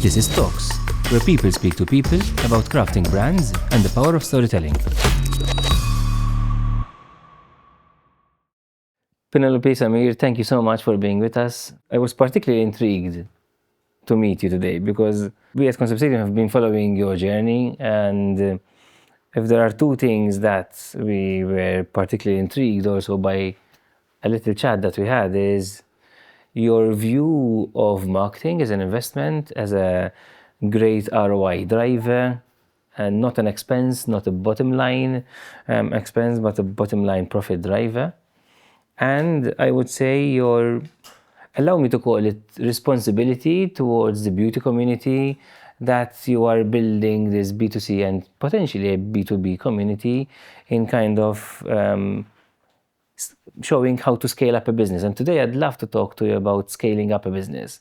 This is Talks, where people speak to people about crafting brands and the power of storytelling. Penelope, Samir, thank you so much for being with us. I was particularly intrigued to meet you today because we at Concept Stadium have been following your journey, and if there are two things that we were particularly intrigued also by a little chat that we had is your view of marketing as an investment, as a great ROI driver, and not an expense, not a bottom line expense, but a bottom line profit driver. And I would say allow me to call it responsibility towards the beauty community, that you are building this B2C and potentially a B2B community in kind of showing how to scale up a business. And today I'd love to talk to you about scaling up a business.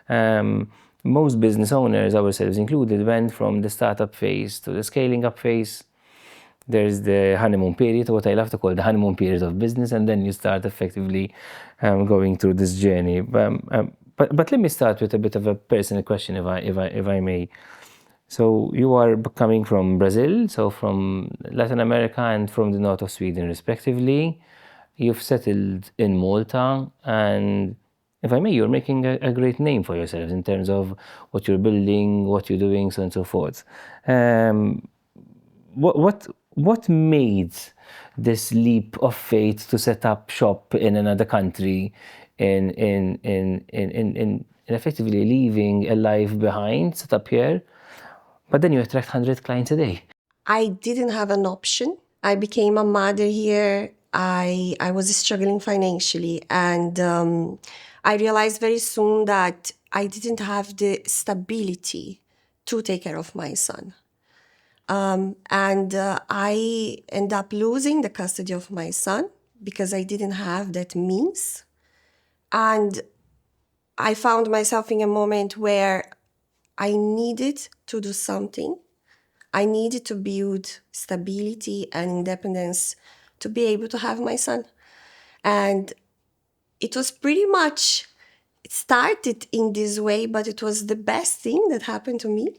Most business owners, ourselves included, went from the startup phase to the scaling up phase. There's the honeymoon period, what I love to call the honeymoon period of business, and then you start effectively going through this journey. But let me start with a bit of a personal question, if I may. So you are coming from Brazil, so from Latin America and from the north of Sweden, respectively. You've settled in Malta, and if I may, you're making a great name for yourselves in terms of what you're building, what you're doing, so on and so forth. What made this leap of faith to set up shop in another country, in effectively leaving a life behind, set up here, but then you attract 100 clients a day? I didn't have an option. I became a mother here. I was struggling financially, and I realized very soon that I didn't have the stability to take care of my son. I ended up losing the custody of my son because I didn't have that means. And I found myself in a moment where I needed to do something. I needed to build stability and independence to be able to have my son. And it was pretty much, it started in this way, but it was the best thing that happened to me.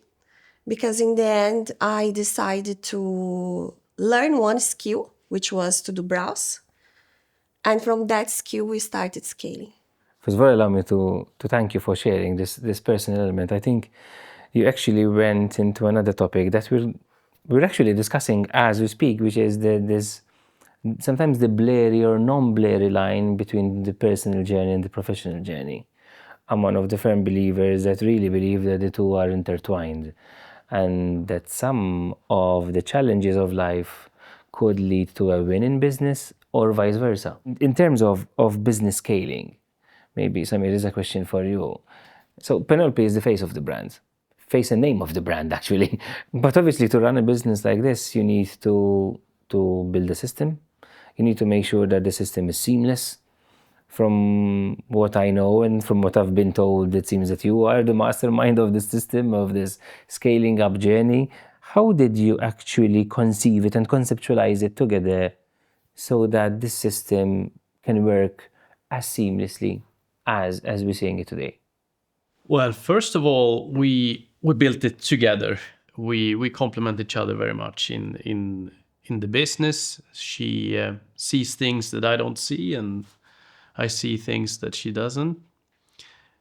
Because in the end, I decided to learn one skill, which was to do brows. And from that skill, we started scaling. First of all, allow me to thank you for sharing this personal element. I think you actually went into another topic that we're actually discussing as we speak, which is this sometimes the blurry or non-blurry line between the personal journey and the professional journey. I'm one of the firm believers that really believe that the two are intertwined, and that some of the challenges of life could lead to a win in business or vice versa. In terms of business scaling, maybe Samir, is a question for you. So Penelope is the face of the brand, face and name of the brand actually. But obviously to run a business like this, you need to build a system. You need to make sure that the system is seamless. From what I know and from what I've been told, it seems that you are the mastermind of the system, of this scaling up journey. How did you actually conceive it and conceptualize it together so that this system can work as seamlessly as we're seeing it today? Well, first of all, we built it together. We complement each other very much in the business. She sees things that I don't see, and I see things that she doesn't.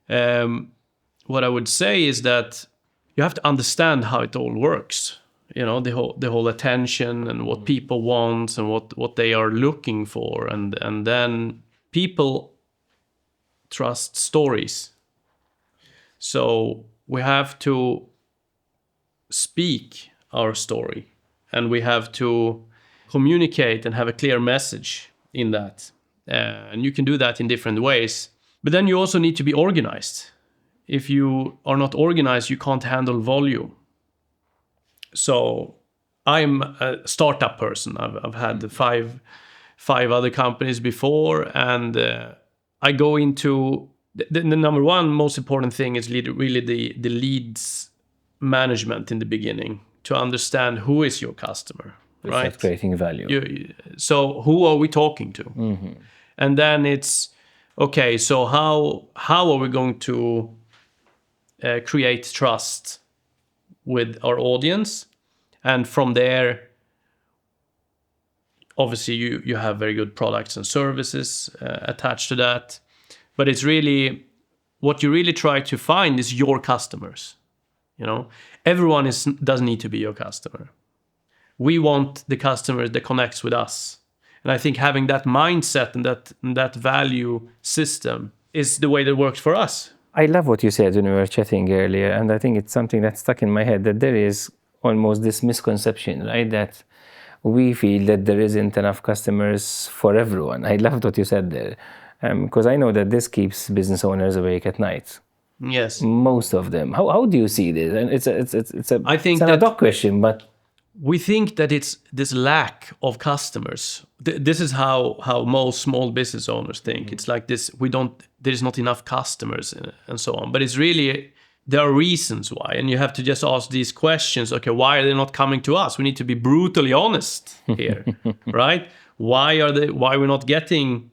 What I would say is that you have to understand how it all works. You know, the whole attention and what people want and what they are looking for, and then people trust stories. So we have to speak our story, and we have to communicate and have a clear message in that. And you can do that in different ways. But then you also need to be organized. If you are not organized, you can't handle volume. So I'm a startup person. I've had five other companies before, and I go into the number one most important thing is really the leads management in the beginning, to understand who is your customer, right? Start creating value. So who are we talking to? Mm-hmm. And then it's okay. So how are we going to create trust with our audience. And from there, obviously, you have very good products and services attached to that. But it's really, what you really try to find is your customers. Everyone doesn't need to be your customer. We want the customer that connects with us. And I think having that mindset and that value system is the way that works for us. I love what you said when we were chatting earlier, and I think it's something that's stuck in my head, that there is almost this misconception, right? That we feel that there isn't enough customers for everyone. I loved what you said there, because I know that this keeps business owners awake at night. Yes. Most of them. How do you see this? And it's I think an ad hoc question, but we think that it's this lack of customers. This is how most small business owners think. It's like this: there's not enough customers and so on. But it's really, there are reasons why, and you have to just ask these questions. Okay, why are they not coming to us? We need to be brutally honest here, right? Why we're not getting,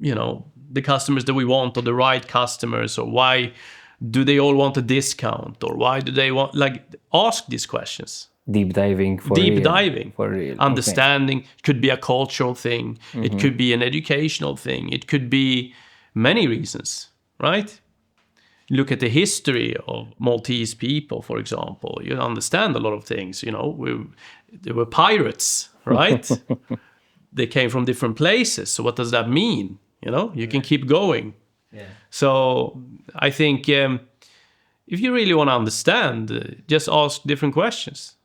the customers that we want, or the right customers, or why do they all want a discount, or why do they want, ask these questions. Deep diving for real. Understanding. Okay. It could be a cultural thing. Mm-hmm. It could be an educational thing. It could be many reasons, right? Look at the history of Maltese people, for example. You understand a lot of things. They were pirates, right? They came from different places. So what does that mean? You can keep going. Yeah. So I think if you really want to understand, just ask different questions.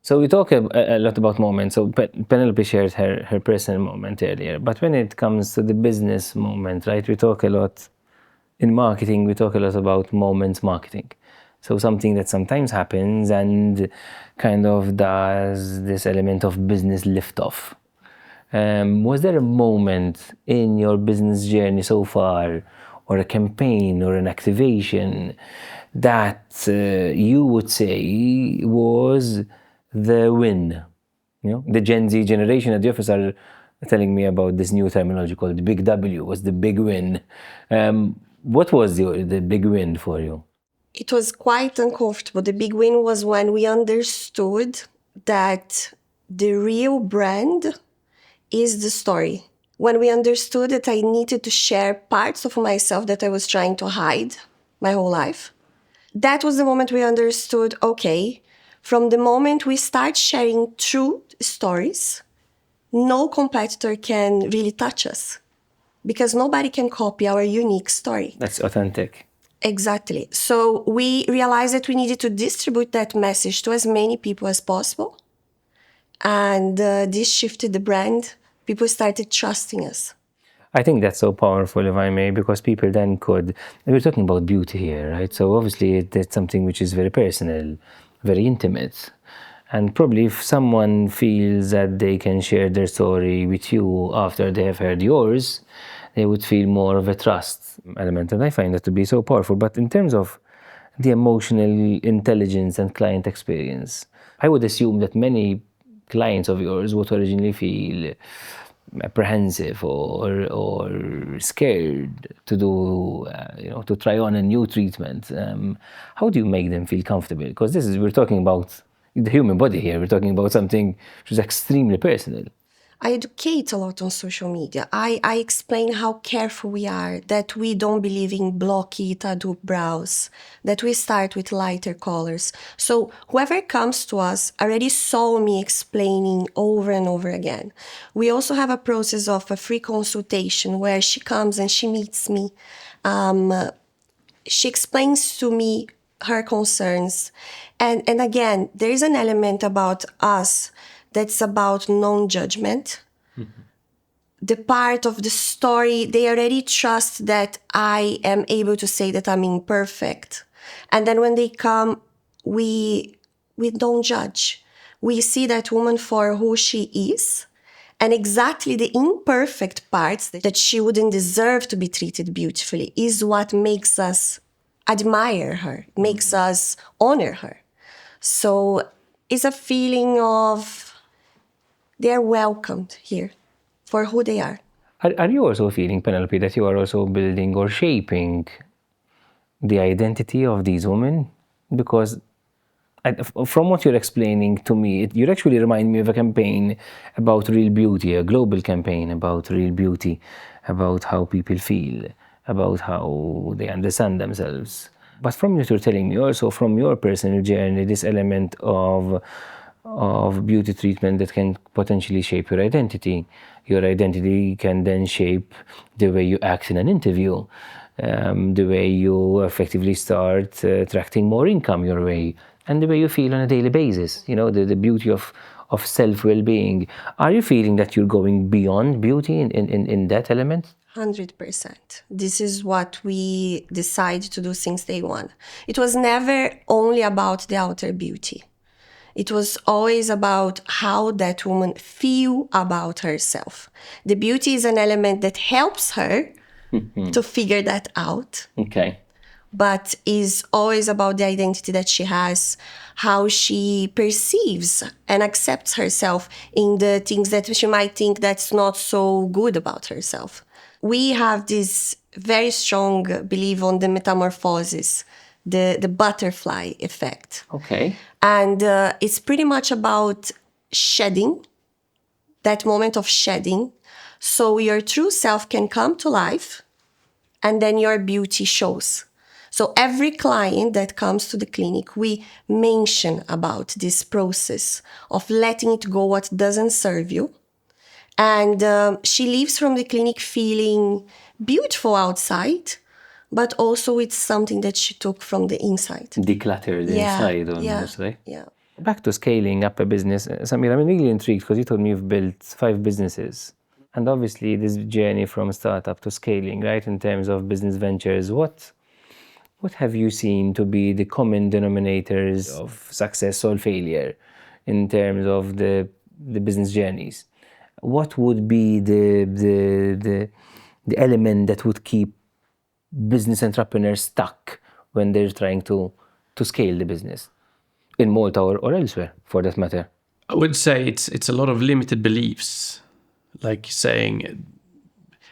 So we talk a lot about moments. So Penelope shared her personal moment earlier. But when it comes to the business moment, right, we talk a lot in marketing, we talk a lot about moments marketing. So something that sometimes happens and kind of does this element of business liftoff. Was there a moment in your business journey so far, or a campaign or an activation, that you would say was the win? The Gen Z generation at the office are telling me about this new terminology called the Big W was the big win. What was the big win for you? It was quite uncomfortable. The big win was when we understood that the real brand is the story. When we understood that I needed to share parts of myself that I was trying to hide my whole life. That was the moment we understood, okay, from the moment we start sharing true stories, no competitor can really touch us, because nobody can copy our unique story. That's authentic. Exactly. So we realized that we needed to distribute that message to as many people as possible. And this shifted the brand. People started trusting us. I think that's so powerful, if I may, because people then could, and we're talking about beauty here, right? So obviously it's something which is very personal, very intimate. And probably if someone feels that they can share their story with you after they have heard yours, they would feel more of a trust element. And I find that to be so powerful. But in terms of the emotional intelligence and client experience, I would assume that many clients of yours would originally feel apprehensive or scared to do, to try on a new treatment. How do you make them feel comfortable? Because we're talking about the human body here. We're talking about something which is extremely personal. I educate a lot on social media. I explain how careful we are, that we don't believe in blocky tattooed brows, that we start with lighter colors. So whoever comes to us already saw me explaining over and over again. We also have a process of a free consultation where she comes and she meets me. She explains to me her concerns. And again, there is an element about us that's about non-judgment. Mm-hmm. The part of the story, they already trust that I am able to say that I'm imperfect. And then when they come, we don't judge. We see that woman for who she is, and exactly the imperfect parts that she wouldn't deserve to be treated beautifully is what makes us admire her, makes us honor her. So it's a feeling of they're welcomed here for who they are. Are you also feeling, Penelope, that you are also building or shaping the identity of these women? Because from what you're explaining to me, you actually remind me of a campaign about real beauty, a global campaign about real beauty, about how people feel, about how they understand themselves. But from what you're telling me, also from your personal journey, this element of beauty treatment that can potentially shape your identity. Your identity can then shape the way you act in an interview, the way you effectively start attracting more income your way, and the way you feel on a daily basis. You know, the beauty of self-well-being. Are you feeling that you're going beyond beauty in that element? 100%. This is what we decided to do since day one. It was never only about the outer beauty. It was always about how that woman feel about herself. The beauty is an element that helps her to figure that out, Okay. but is always about the identity that she has, how she perceives and accepts herself in the things that she might think that's not so good about herself. We have this very strong belief on the metamorphosis, the butterfly effect. Okay. And it's pretty much about shedding, that moment of shedding, so your true self can come to life and then your beauty shows. So every client that comes to the clinic, we mention about this process of letting it go what doesn't serve you. And she leaves from the clinic feeling beautiful outside, but also it's something that she took from the inside. Decluttered inside almost, right? Yeah. Back to scaling up a business, Samir, I'm really intrigued because you told me you've built 5 businesses. And obviously this journey from startup to scaling, right, in terms of business ventures, what have you seen to be the common denominators of success or failure in terms of the business journeys? What would be the element that would keep business entrepreneurs stuck when they're trying to scale the business in Malta or elsewhere, for that matter? I would say it's a lot of limited beliefs, like saying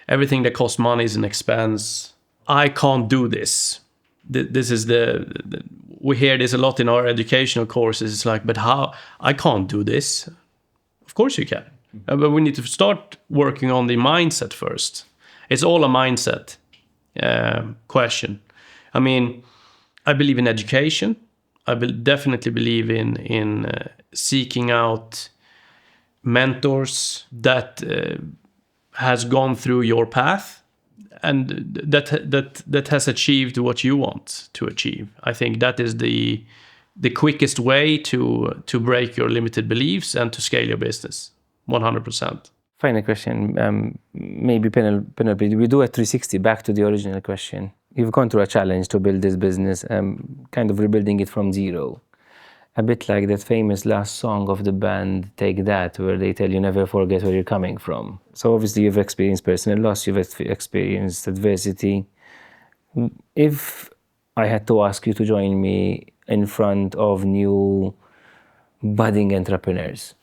everything that costs money is an expense. I can't do this. This is we hear this a lot in our educational courses. It's like, but how? I can't do this. Of course you can. But we need to start working on the mindset first. It's all a mindset question. I mean, I believe in education. I definitely believe in seeking out mentors that has gone through your path and that has achieved what you want to achieve. I think that is the quickest way to break your limited beliefs and to scale your business. 100%. Final question, maybe Penelope, we do a 360 back to the original question. You've gone through a challenge to build this business, kind of rebuilding it from zero. A bit like that famous last song of the band, Take That, where they tell you never forget where you're coming from. So obviously you've experienced personal loss, you've experienced adversity. If I had to ask you to join me in front of new budding entrepreneurs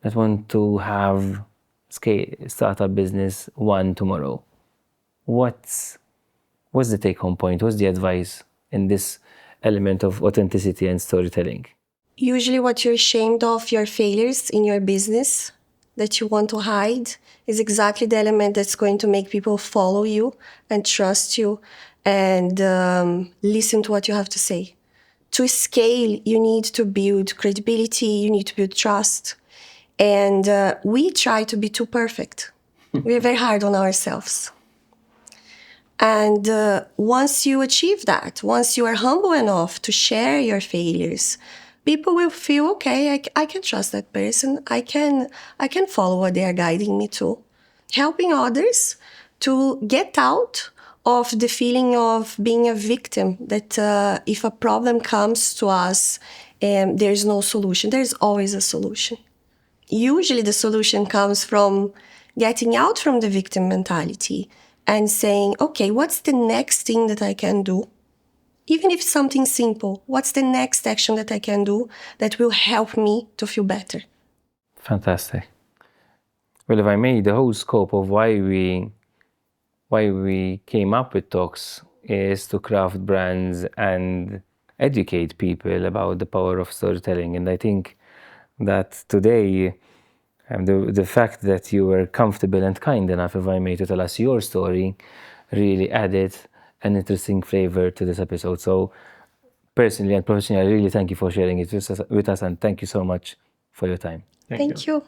that want to have startup business one tomorrow, what's the take-home point? What's the advice in this element of authenticity and storytelling? Usually what you're ashamed of, your failures in your business that you want to hide, is exactly the element that's going to make people follow you and trust you and listen to what you have to say. To scale, you need to build credibility, you need to build trust. And we try to be too perfect. We're very hard on ourselves. And once you achieve that, once you are humble enough to share your failures, people will feel, okay, I can trust that person. I can follow what they are guiding me to. Helping others to get out of the feeling of being a victim, that if a problem comes to us, there's no solution. There's always a solution. Usually the solution comes from getting out from the victim mentality and saying, okay, what's the next thing that I can do? Even if it's something simple, what's the next action that I can do that will help me to feel better? Fantastic. Well, if I may, the whole scope of why we came up with talks is to craft brands and educate people about the power of storytelling. And I think that today, the fact that you were comfortable and kind enough, if I may, to tell us your story really added an interesting flavor to this episode. So personally and professionally, I really thank you for sharing it with us, and thank you so much for your time. Thank you.